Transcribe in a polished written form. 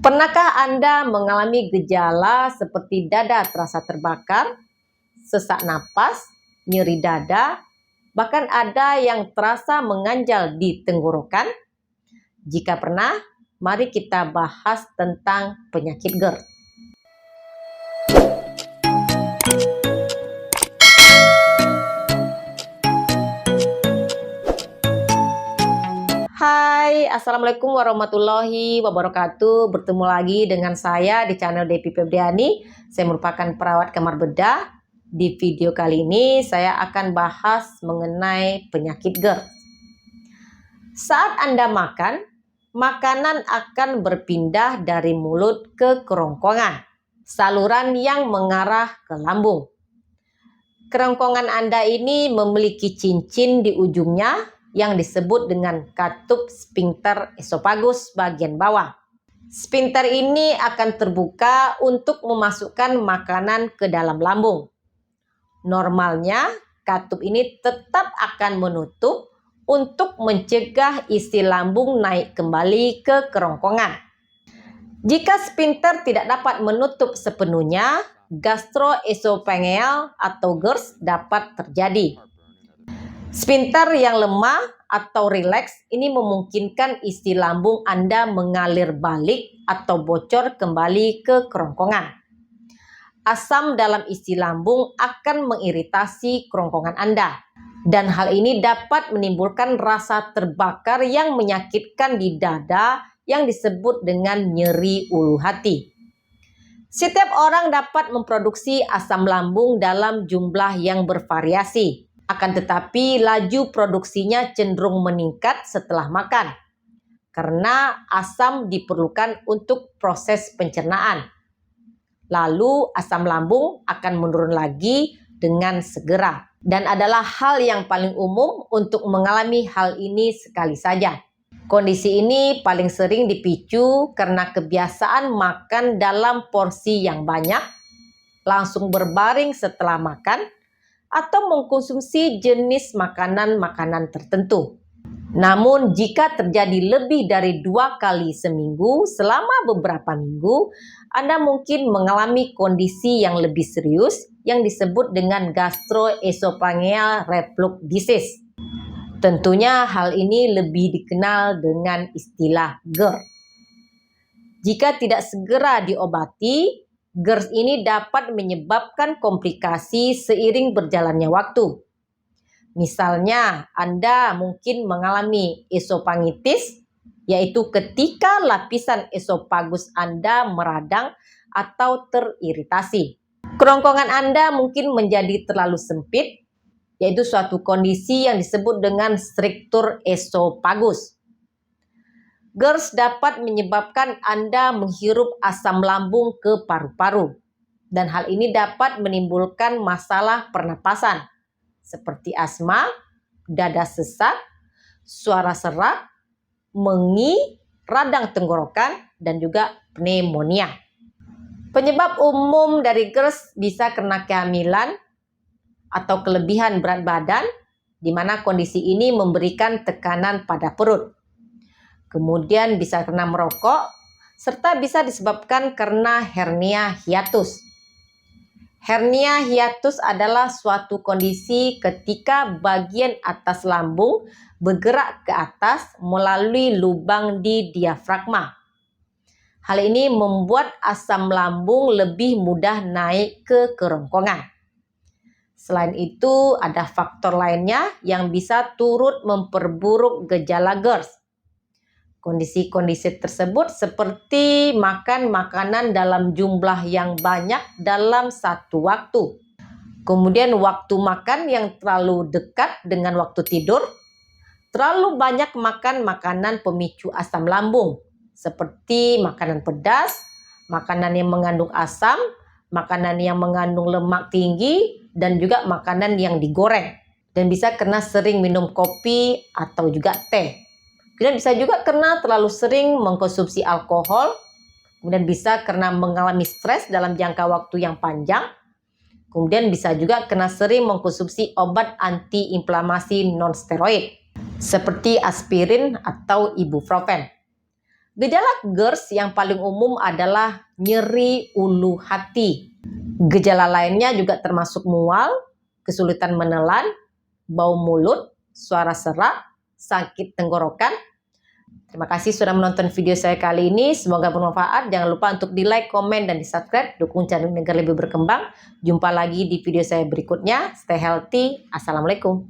Pernahkah Anda mengalami gejala seperti dada terasa terbakar, sesak napas, nyeri dada, bahkan ada yang terasa menganjal di tenggorokan? Jika pernah, mari kita bahas tentang penyakit GERD. Hai, Assalamualaikum warahmatullahi wabarakatuh. Bertemu lagi dengan saya di channel Depi Febriani. Saya merupakan perawat kamar bedah. Di video kali ini saya akan bahas mengenai penyakit GERD. Saat Anda makan, makanan akan berpindah dari mulut ke kerongkongan, saluran yang mengarah ke lambung. Kerongkongan Anda ini memiliki cincin di ujungnya yang disebut dengan katup sphincter esophagus bagian bawah. Sphincter ini akan terbuka untuk memasukkan makanan ke dalam lambung. Normalnya, katup ini tetap akan menutup untuk mencegah isi lambung naik kembali ke kerongkongan. Jika sphincter tidak dapat menutup sepenuhnya, gastroesophageal atau GERD dapat terjadi. Sphincter yang lemah atau rileks ini memungkinkan isi lambung Anda mengalir balik atau bocor kembali ke kerongkongan. Asam dalam isi lambung akan mengiritasi kerongkongan Anda, dan hal ini dapat menimbulkan rasa terbakar yang menyakitkan di dada yang disebut dengan nyeri ulu hati. Setiap orang dapat memproduksi asam lambung dalam jumlah yang bervariasi. Akan tetapi laju produksinya cenderung meningkat setelah makan, karena asam diperlukan untuk proses pencernaan. Lalu asam lambung akan menurun lagi dengan segera, dan adalah hal yang paling umum untuk mengalami hal ini sekali saja. Kondisi ini paling sering dipicu karena kebiasaan makan dalam porsi yang banyak, langsung berbaring setelah makan, atau mengkonsumsi jenis makanan-makanan tertentu. Namun jika terjadi lebih dari 2 kali seminggu selama beberapa minggu, Anda mungkin mengalami kondisi yang lebih serius yang disebut dengan gastroesophageal reflux disease. Tentunya hal ini lebih dikenal dengan istilah GERD. Jika tidak segera diobati, GERD ini dapat menyebabkan komplikasi seiring berjalannya waktu. Misalnya, Anda mungkin mengalami esophagitis, yaitu ketika lapisan esofagus Anda meradang atau teriritasi. Kerongkongan Anda mungkin menjadi terlalu sempit, yaitu suatu kondisi yang disebut dengan strictur esophagus. GERD dapat menyebabkan Anda menghirup asam lambung ke paru-paru, dan hal ini dapat menimbulkan masalah pernapasan seperti asma, dada sesak, suara serak, mengi, radang tenggorokan, dan juga pneumonia. Penyebab umum dari GERD bisa karena kehamilan atau kelebihan berat badan, di mana kondisi ini memberikan tekanan pada perut. Kemudian bisa karena merokok, serta bisa disebabkan karena hernia hiatus. Hernia hiatus adalah suatu kondisi ketika bagian atas lambung bergerak ke atas melalui lubang di diafragma. Hal ini membuat asam lambung lebih mudah naik ke kerongkongan. Selain itu, ada faktor lainnya yang bisa turut memperburuk gejala GERD. Kondisi-kondisi tersebut seperti makan makanan dalam jumlah yang banyak dalam satu waktu. Kemudian waktu makan yang terlalu dekat dengan waktu tidur. Terlalu banyak makan makanan pemicu asam lambung, seperti makanan pedas, makanan yang mengandung asam, makanan yang mengandung lemak tinggi, dan juga makanan yang digoreng. Dan bisa karena sering minum kopi atau juga teh. Kemudian bisa juga karena terlalu sering mengkonsumsi alkohol, kemudian bisa karena mengalami stres dalam jangka waktu yang panjang, kemudian bisa juga karena sering mengkonsumsi obat antiinflamasi non-steroid, seperti aspirin atau ibuprofen. Gejala GERD yang paling umum adalah nyeri ulu hati. Gejala lainnya juga termasuk mual, kesulitan menelan, bau mulut, suara serak, sakit tenggorokan. Terima kasih sudah menonton video saya kali ini. Semoga bermanfaat. Jangan lupa untuk di like, komen, dan di subscribe. Dukung channel ini agar lebih berkembang. Jumpa lagi di video saya berikutnya. Stay healthy. Assalamualaikum.